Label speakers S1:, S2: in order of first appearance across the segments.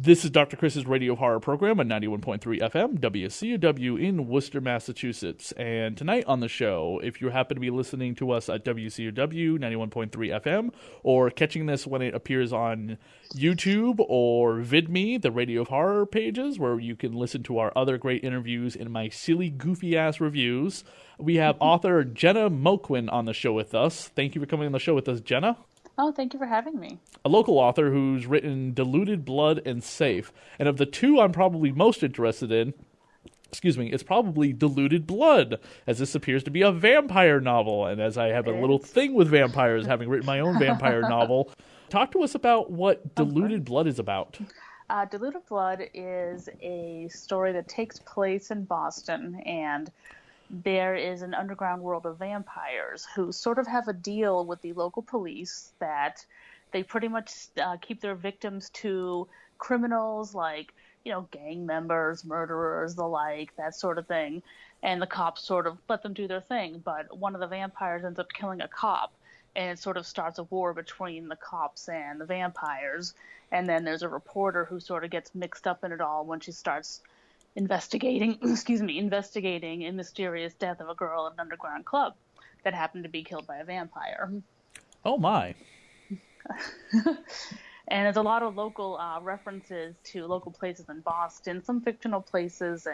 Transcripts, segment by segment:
S1: This is Dr. Chris's Radio Horror Program on 91.3 FM, WCUW in Worcester, Massachusetts. And tonight on the show, if you happen to be listening to us at WCUW 91.3 FM, or catching this when it appears on YouTube or VidMe, the Radio Horror pages, where you can listen to our other great interviews and my silly, goofy-ass reviews, we have author Jenna Moquin on the show with us. Thank you for coming on the show with us, Jenna.
S2: Oh, thank you for having me.
S1: A local author who's written Diluted, Blood, and Safe. And of the two I'm probably most interested in, it's probably Diluted Blood, as this appears to be a vampire novel. And as I have a little thing with vampires, having written my own vampire novel, talk to us about what Diluted Blood is about.
S2: Diluted Blood is a story that takes place in Boston, and there is an underground world of vampires who sort of have a deal with the local police that they pretty much keep their victims to criminals like, gang members, murderers, the like, that sort of thing. And the cops sort of let them do their thing. But one of the vampires ends up killing a cop, and it sort of starts a war between the cops and the vampires. And then there's a reporter who sort of gets mixed up in it all when she starts investigating a mysterious death of a girl at an underground club that happened to be killed by a vampire.
S1: Oh my.
S2: And there's a lot of local references to local places in Boston, some fictional places,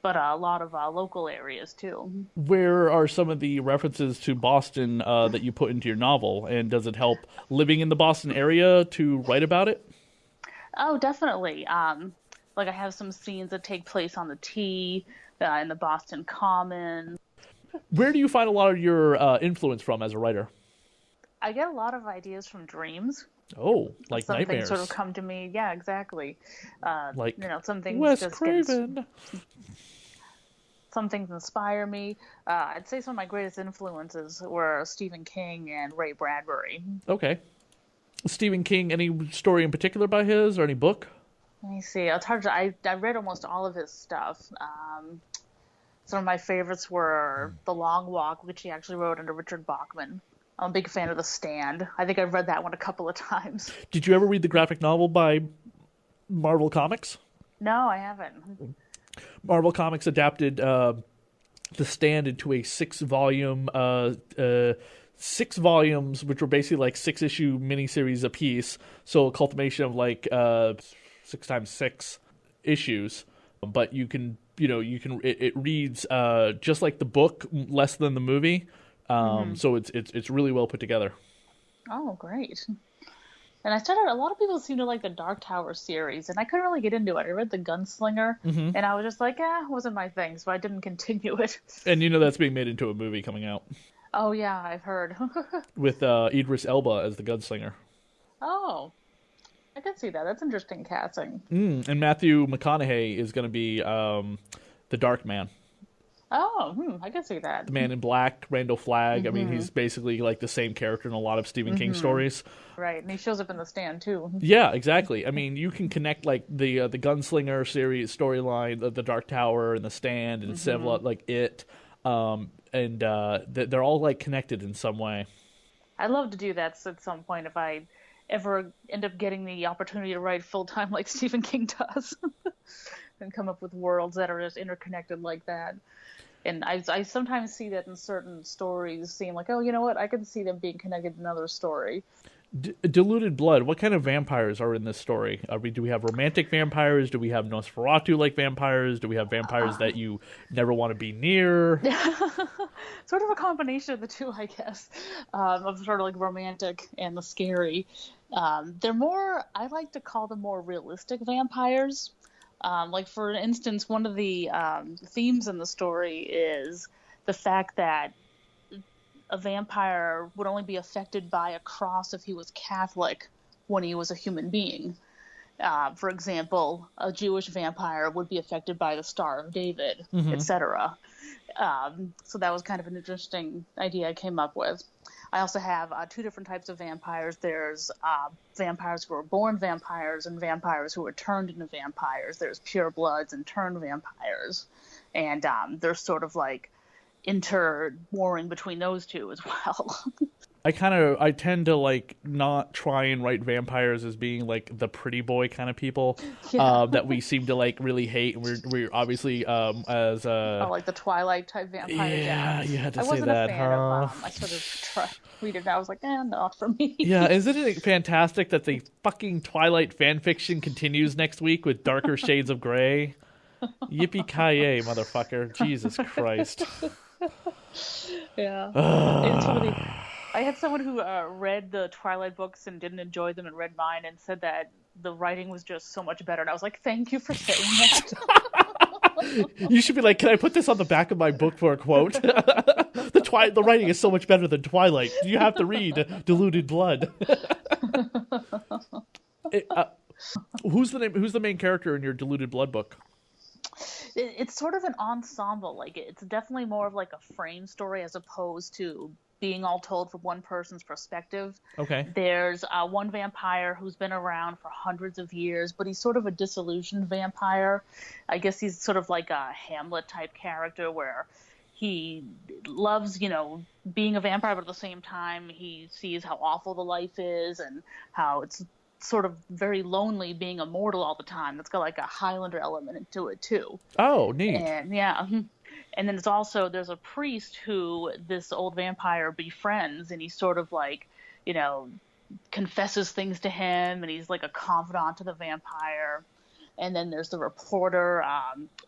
S2: but a lot of local areas too.
S1: Where are some of the references to Boston that you put into your novel, and does it help living in the Boston area to write about it?
S2: Oh, definitely. Like I have some scenes that take place on the T, in the Boston Common.
S1: Where do you find a lot of your influence from as a writer?
S2: I get a lot of ideas from dreams.
S1: Oh, like
S2: some
S1: nightmares.
S2: Some things sort of come to me. Yeah, exactly. Some things
S1: Wes
S2: just
S1: Craven.
S2: Some things inspire me. I'd say some of my greatest influences were Stephen King and Ray Bradbury.
S1: Okay. Stephen King, any story in particular by his, or any book?
S2: Let me see. It's hard to. I read almost all of his stuff. Some of my favorites were The Long Walk, which he actually wrote under Richard Bachman. I'm a big fan of The Stand. I think I've read that one a couple of times.
S1: Did you ever read the graphic novel by Marvel Comics?
S2: No, I haven't.
S1: Marvel Comics adapted The Stand into a 6-volume, 6 volumes, which were basically like 6-issue miniseries apiece. So a culmination of like 6 times 6 issues. But it reads just like the book, less than the movie. So it's really well put together.
S2: Oh, great. And a lot of people seem to like the Dark Tower series, and I couldn't really get into it. I read The Gunslinger, and I was just like, it wasn't my thing, so I didn't continue it.
S1: And that's being made into a movie coming out.
S2: Oh, yeah, I've heard.
S1: With Idris Elba as the Gunslinger.
S2: Oh, I can see that. That's interesting casting.
S1: And Matthew McConaughey is going to be the Dark Man.
S2: Oh, I can see that.
S1: The Man in Black, Randall Flagg. I mean, he's basically like the same character in a lot of Stephen King stories.
S2: Right, and he shows up in The Stand, too.
S1: Yeah, exactly. I mean, you can connect like the Gunslinger series storyline, the Dark Tower, and The Stand, and several like It, and they're all like connected in some way.
S2: I'd love to do that at some point if I ever end up getting the opportunity to write full-time like Stephen King does. And come up with worlds that are just interconnected like that. And I sometimes see that in certain stories, seem like, oh, you know what, I can see them being connected in another story.
S1: Diluted Blood, what kind of vampires are in this story? Do we have romantic vampires? Do we have Nosferatu-like vampires? Do we have vampires that you never want to be near?
S2: Sort of a combination of the two, I guess, of sort of like romantic and the scary. They're more, I like to call them more realistic vampires. Like, for instance, one of the themes in the story is the fact that a vampire would only be affected by a cross if he was Catholic when he was a human being. For example, a Jewish vampire would be affected by the Star of David, etc. So that was kind of an interesting idea I came up with. I also have 2 different types of vampires. There's vampires who are born vampires and vampires who are turned into vampires. There's purebloods and turned vampires. And there's sort of like inter-warring between those two as well.
S1: I tend to like not try and write vampires as being like the pretty boy kind of people
S2: Yeah.
S1: that we seem to like really hate. And we're obviously as
S2: Like the Twilight type vampires.
S1: yeah, you had to
S2: I
S1: say
S2: wasn't a
S1: that,
S2: fan
S1: huh?
S2: of. I sort of read it. And I was like, not for me.
S1: Yeah, isn't it fantastic that the fucking Twilight fanfiction continues next week with Darker Shades of Grey? Yippee-ki-yay, motherfucker. Jesus Christ.
S2: Yeah. It's funny. I had someone who read the Twilight books and didn't enjoy them and read mine and said that the writing was just so much better. And I was like, thank you for saying that.
S1: You should be like, can I put this on the back of my book for a quote? The writing is so much better than Twilight. You have to read Diluted Blood. Who's the main character in your Diluted Blood book?
S2: It's sort of an ensemble. Like, it's definitely more of like a frame story as opposed to being all told from one person's perspective.
S1: Okay.
S2: There's one vampire who's been around for hundreds of years, but he's sort of a disillusioned vampire. I guess he's sort of like a Hamlet type character where he loves, being a vampire, but at the same time he sees how awful the life is and how it's sort of very lonely being immortal all the time. That's got like a Highlander element into it too.
S1: Oh, neat.
S2: And yeah. And then there's a priest who this old vampire befriends, and he sort of like, confesses things to him, and he's like a confidant to the vampire. And then there's the reporter.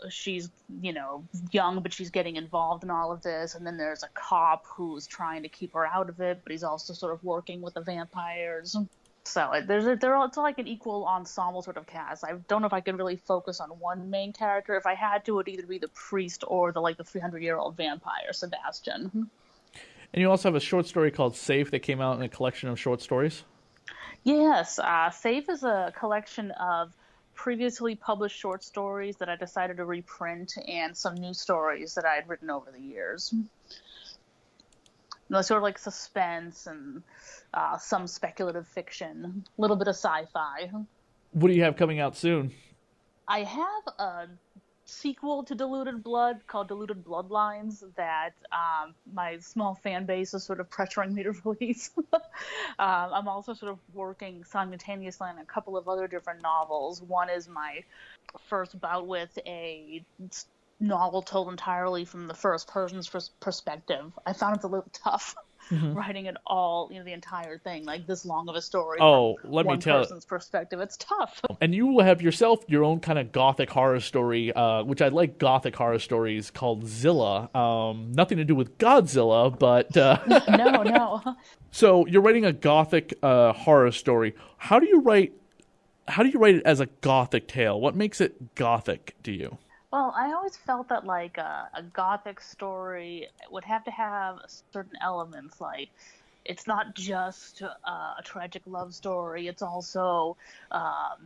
S2: She's, young, but she's getting involved in all of this. And then there's a cop who's trying to keep her out of it, but he's also sort of working with the vampires. So it's like an equal ensemble sort of cast. I don't know if I could really focus on one main character. If I had to, it would either be the priest or the 300-year-old vampire, Sebastian.
S1: And you also have a short story called Safe that came out in a collection of short stories?
S2: Yes. Safe is a collection of previously published short stories that I decided to reprint and some new stories that I had written over the years. Sort of like suspense and some speculative fiction, a little bit of sci-fi.
S1: What do you have coming out soon?
S2: I have a sequel to Diluted Blood called Diluted Bloodlines that my small fan base is sort of pressuring me to release. I'm also sort of working simultaneously on a couple of other different novels. One is my first bout with a novel told entirely from the first person's perspective. I found it a little tough writing it all, the entire thing, like this long of a story.
S1: Oh,
S2: from
S1: let me tell you.
S2: One person's perspective. It's tough.
S1: And you will have yourself your own kind of gothic horror story, which I like gothic horror stories, called Zilla. Nothing to do with Godzilla, but...
S2: No.
S1: So you're writing a gothic horror story. How do you write it as a gothic tale? What makes it gothic to you?
S2: Well, I always felt that like a gothic story would have to have certain elements. Like, it's not just a tragic love story. It's also, a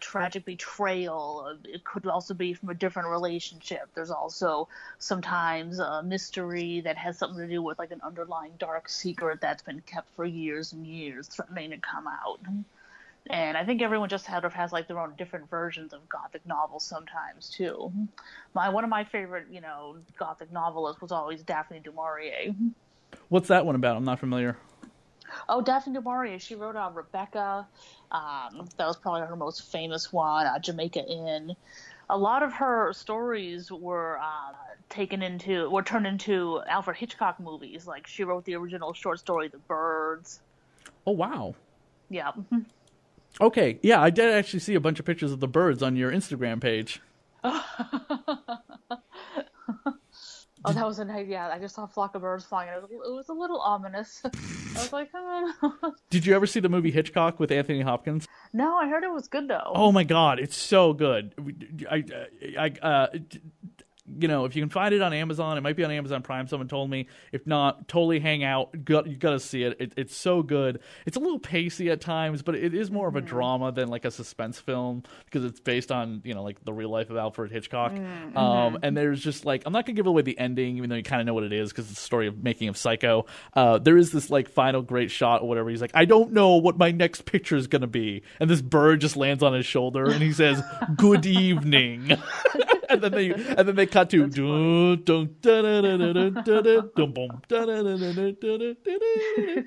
S2: tragic betrayal. It could also be from a different relationship. There's also sometimes a mystery that has something to do with like an underlying dark secret that's been kept for years and years, threatening to come out. And I think everyone just sort of has like their own different versions of gothic novels sometimes too. One of my favorite, gothic novelists was always Daphne du Maurier.
S1: What's that one about? I'm not familiar.
S2: Oh, Daphne du Maurier. She wrote Rebecca. That was probably her most famous one. Jamaica Inn. A lot of her stories were turned into Alfred Hitchcock movies. Like, she wrote the original short story The Birds.
S1: Oh, wow.
S2: Yeah.
S1: Okay, yeah, I did actually see a bunch of pictures of the birds on your Instagram page.
S2: Oh, that was a night. Yeah, I just saw a flock of birds flying. It was a little ominous. I was like, oh.
S1: Did you ever see the movie Hitchcock with Anthony Hopkins?
S2: No, I heard it was good though.
S1: Oh my God, it's so good. If you can find it on Amazon, it might be on Amazon Prime. Someone told me. If not, totally hang out. You got to see it. It's so good. It's a little pacey at times, but it is more of a drama than like a suspense film because it's based on like the real life of Alfred Hitchcock. And there's just like, I'm not gonna give away the ending, even though you kind of know what it is because it's the story of making of Psycho. There is this like final great shot or whatever. He's like, I don't know what my next picture is gonna be, and this bird just lands on his shoulder and he says, "Good evening." And then they cut to dun, dun, dun, dun, dun, dun, dun, dun, dun, boom, dun, dun, dun, dun, dun, dun, dun,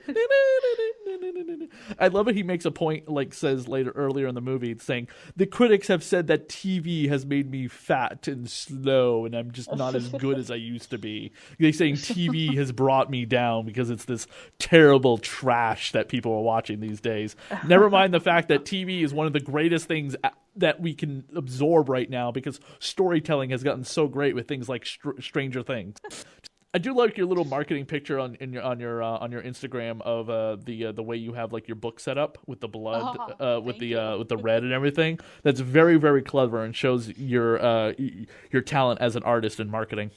S1: dun. I love it. He makes a point, like says earlier in the movie, saying the critics have said that TV has made me fat and slow, and I'm just not as good as I used to be. They're saying TV has brought me down because it's this terrible trash that people are watching these days. Never mind the fact that TV is one of the greatest things that we can absorb right now because storytelling has gotten so great with things like Stranger Things. I do like your little marketing picture on your Instagram of the way you have like your book set up with the blood with the red and everything. That's very, very clever and shows your talent as an artist in marketing.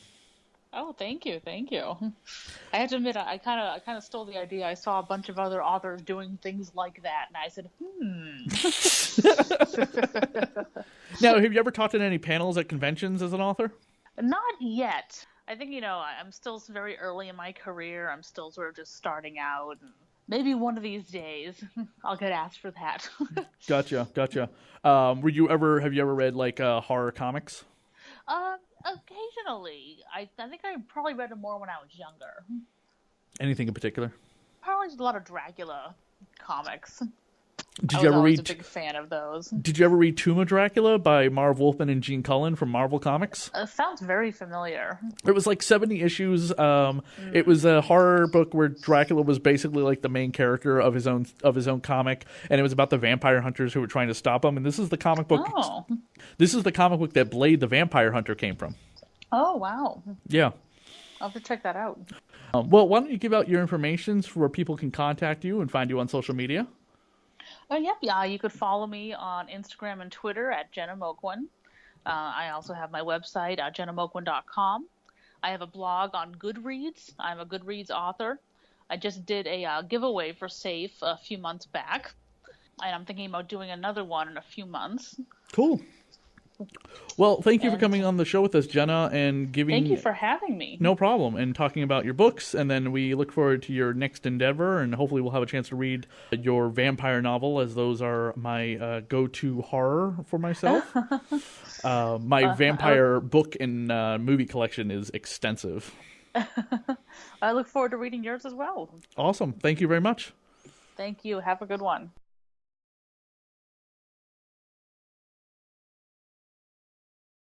S2: Oh, thank you. I have to admit, I kind of stole the idea. I saw a bunch of other authors doing things like that, and I said,
S1: Now, have you ever taught in any panels at conventions as an author?
S2: Not yet. I think, I'm still very early in my career. I'm still sort of just starting out. And maybe one of these days I'll get asked for that.
S1: Gotcha. Have you ever read like horror comics?
S2: Occasionally. I think I probably read them more when I was younger.
S1: Anything in particular?
S2: Probably just a lot of Dracula comics.
S1: Did you ever read?
S2: I was a big fan of those.
S1: Did you ever read Tomb of Dracula by Marv Wolfman and Gene Cullen from Marvel Comics?
S2: Sounds very familiar.
S1: It was like 70 issues. It was a horror book where Dracula was basically like the main character of his own comic, and it was about the vampire hunters who were trying to stop him. And this is the comic book.
S2: Oh.
S1: This is the comic book that Blade the Vampire Hunter came from.
S2: Oh, wow.
S1: Yeah.
S2: I'll have to check that out.
S1: Well, why don't you give out your information for where people can contact you and find you on social media?
S2: Oh, yep. Yeah, you could follow me on Instagram and Twitter at Jenna Moquin. I also have my website, jennamoquin.com. I have a blog on Goodreads. I'm a Goodreads author. I just did a giveaway for SAFE a few months back, and I'm thinking about doing another one in a few months.
S1: Cool. Well, thank you for coming on the show with us, Jenna, and giving...
S2: Thank you for having me.
S1: No problem, and talking about your books, and then we look forward to your next endeavor, and hopefully we'll have a chance to read your vampire novel, as those are my go-to horror for myself. My vampire book and movie collection is extensive.
S2: I look forward to reading yours as well.
S1: Awesome. Thank you very much.
S2: Thank you. Have a good one.